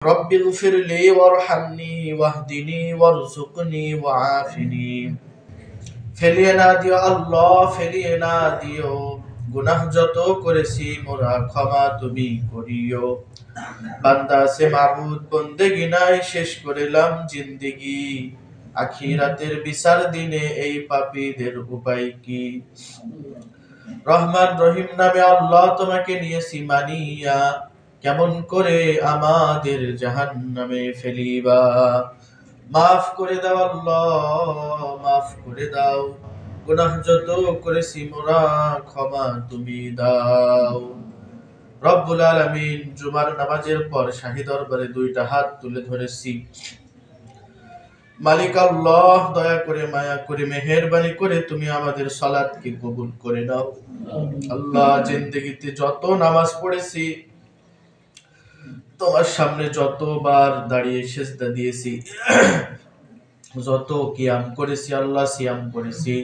رب اغفر لي وارحمني واهدني وارزقني وعافني ফেলিয়ে না দিও আল্লাহ, ফেলিয়ে না দিও। গুনাহ যত করেছি মোরা ক্ষমা তুমি করিও। বান্দা আছে মাবুদ, বন্দেগি নাই, শেষ করিলাম জিন্দেগি। আখিরাতের বিচার দিনে এই পাপীদের উপায় কি? রহমান রহিম নামে আল্লাহ তোমাকে নিয়েছি মানিয়া, কেমন করে আমাদের জাহান্নামে ফেলিবা। মাফ করে দাও আল্লাহ, মাফ করে দাও। গুনাহ যত করেছি মোরা ক্ষমা তুমি দাও। রব্বুল আলামিন, জুমার নামাজের পর শাহী দরবারে দুইটা হাত তুলে ধরেছি। মালিক আল্লাহ, দয়া করে মায়া করে মেহেরবানি করে তুমি আমাদের সালাতকে কবুল করে নাও। আল্লাহ, জিন্দেগিতে যত নামাজ পড়েছি, তোমার সামনে যতবার দাঁড়িয়ে সেজদা দিয়েছি, যত কিয়াম করেছি আল্লাহ, সিয়াম করেছি,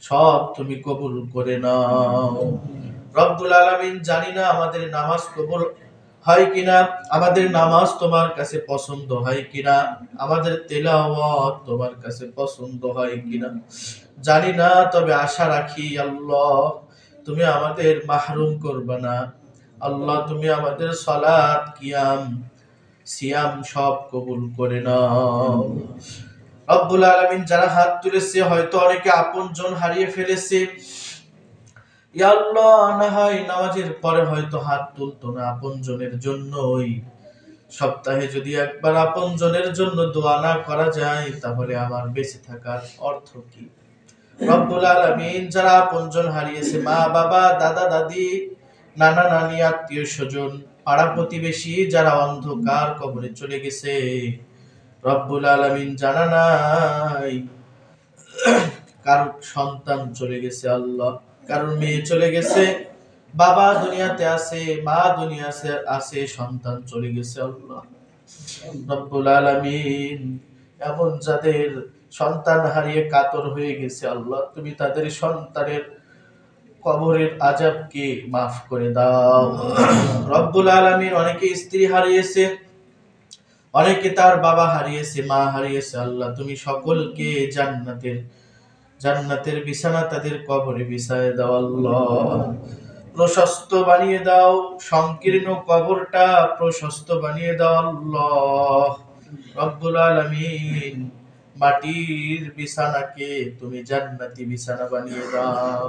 সব তুমি কবুল করে নাও। রব্বুল আলামিন, জানি না আমাদের নামাজ কবুল হয় কিনা, আমাদের নামাজ তোমার কাছে পছন্দ হয় কিনা, আমাদের তেলাওয়াত তোমার কাছে পছন্দ হয় কিনা জানি না, তবে আশা রাখি আল্লাহ তুমি আমাদের মাহরুম করবে না। আল্লাহ, তুমি আমাদের সালাত, কিয়াম, সিয়াম সব কবুল করে নাও। রব্বুল আলামিন, যারা হাত তুলেছে হয়তো অনেকে আপনজন হারিয়ে ফেলেছে। ইয়া আল্লাহ, না হয় নামাজের পরে হয়তো হাত তুলতো না আপনজনের জন্যই। সপ্তাহে যদি একবার আপনজনের জন্য দোয়া না করা যায়, তাহলে আমার বেঁচে থাকার অর্থ কি? রব্বুল আলামিন, যারা আপনজন হারিয়েছে, মা বাবা, দাদা দাদি, নানা নানি, আত্মীয় স্বজন, পাড়া প্রতিবেশী, যারা অন্ধকার কবরে চলে গেছে, রব্বুল আলামিন, জানা নাই কারোর সন্তান চলে গেছে আল্লাহ, কারোর মেয়ে চলে গেছে, বাবা দুনিয়াতে আছে, মা দুনিয়াতে আছে, সন্তান চলে গেছে আল্লাহ। রব্বুল আলামিন, এমন যাদের সন্তান হারিয়ে কাতর হয়ে গেছে আল্লাহ, তুমি তাদের সন্তানের কবরের আযাবকে মাফ করে দাও। রব্বুল আলামিন, অনেকে স্ত্রী হারিয়েছে, অনেকে তার বাবা হারিয়েছে, মা হারিয়েছে আল্লাহ, তুমি সকলকে জান্নাতের বিছানা তাদের কবরে বিছায় দাও আল্লাহ। প্রশস্ত বানিয়ে দাও, সংকীর্ণ কবরটা প্রশস্ত বানিয়ে দাও আল্লাহ। রব্বুল আলামিন, মাটির বিছানাকে তুমি জান্নাতি বিছানা বানিয়ে দাও।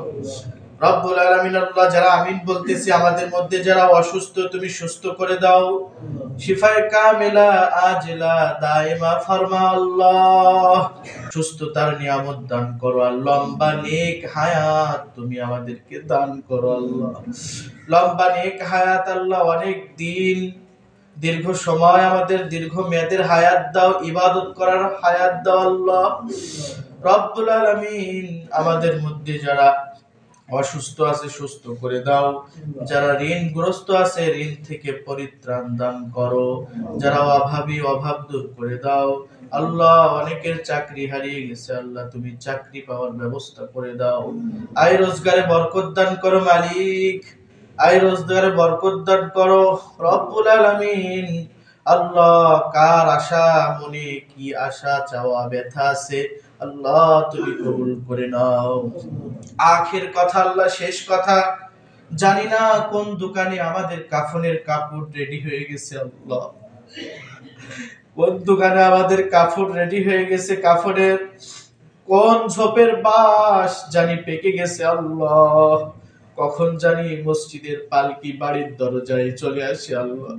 রব্বুল আলামিন, আল্লাহ, যারা আমিন বলতেছি, আমাদের মধ্যে যারা অসুস্থ তুমি সুস্থ করে দাও। শিফায়ে কামিলা আজিলা দাইমা ফরমা আল্লাহ। সুস্থতার নিয়ামত দান করো আল্লাহ। লম্বা নেক হায়াত তুমি আমাদেরকে দান করো আল্লাহ। লম্বা নেক হায়াত আল্লাহ, অনেক দিন, দীর্ঘ সময় আমাদের দীর্ঘ মেয়াদের হায়াত দাও, ইবাদত করার হায়াত দাও আল্লাহ। রব্বুল আলামিন, আমাদের মধ্যে যারা অসুস্থ আছে সুস্থ করে দাও, যারা ঋণগ্রস্ত আছে ঋণ থেকে পরিত্রাণ দান করো, যারা অভাবী অভাব দূর করে দাও আল্লাহ। অনেকের চাকরি হারিয়ে গেছে আল্লাহ, তুমি চাকরি পাওয়ার ব্যবস্থা করে দাও। আয় রোজগারে বরকত দান করো মালিক, আয় রোজগারে বরকত দান করো রব্বুল আলামিন। আল্লাহ, কার আশা মনে কি আশা চাওয়া ব্যথা আছে আল্লাহ, তুমি কবুল করে নাও। আখের কথা আল্লাহ, শেষ কথা, জানি না কোন দোকানে আমাদের কাফনের কাপড় রেডি হয়ে গেছে আল্লাহ, কোন দোকানে আমাদের কাপড় রেডি হয়ে গেছে, কাফনের কোন ঝোপের বাঁশ জানি পেকে গেছে আল্লাহ, কখন জানি মসজিদের পালকি বাড়ির দরজায় চলে আসে আল্লাহ।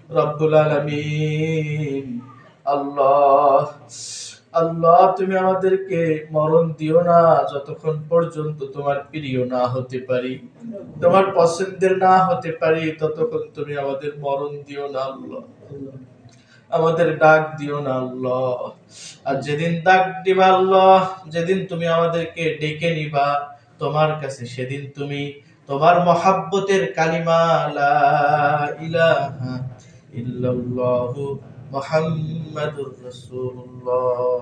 রব্বুল আলামিন, আল্লাহ আল্লাহ, তুমি আমাদেরকে মরণ দিও না যতক্ষণ পর্যন্ত তোমার প্রিয় না হতে পারি, তোমার পছন্দের না হতে পারি, ততক্ষণ তুমি আমাদের মরণ দিও না আল্লাহ, আমাদের ডাক দিও না আল্লাহ। আর যেদিন ডাক দিবা আল্লাহ, যেদিন তুমি আমাদেরকে ডেকে নিবা তোমার কাছে, সেদিন তুমি তোমার মহাব্বতের কালিমা লা ইলাহা ইল্লাল্লাহু মুহাম্মাদুর রাসূলুল্লাহ।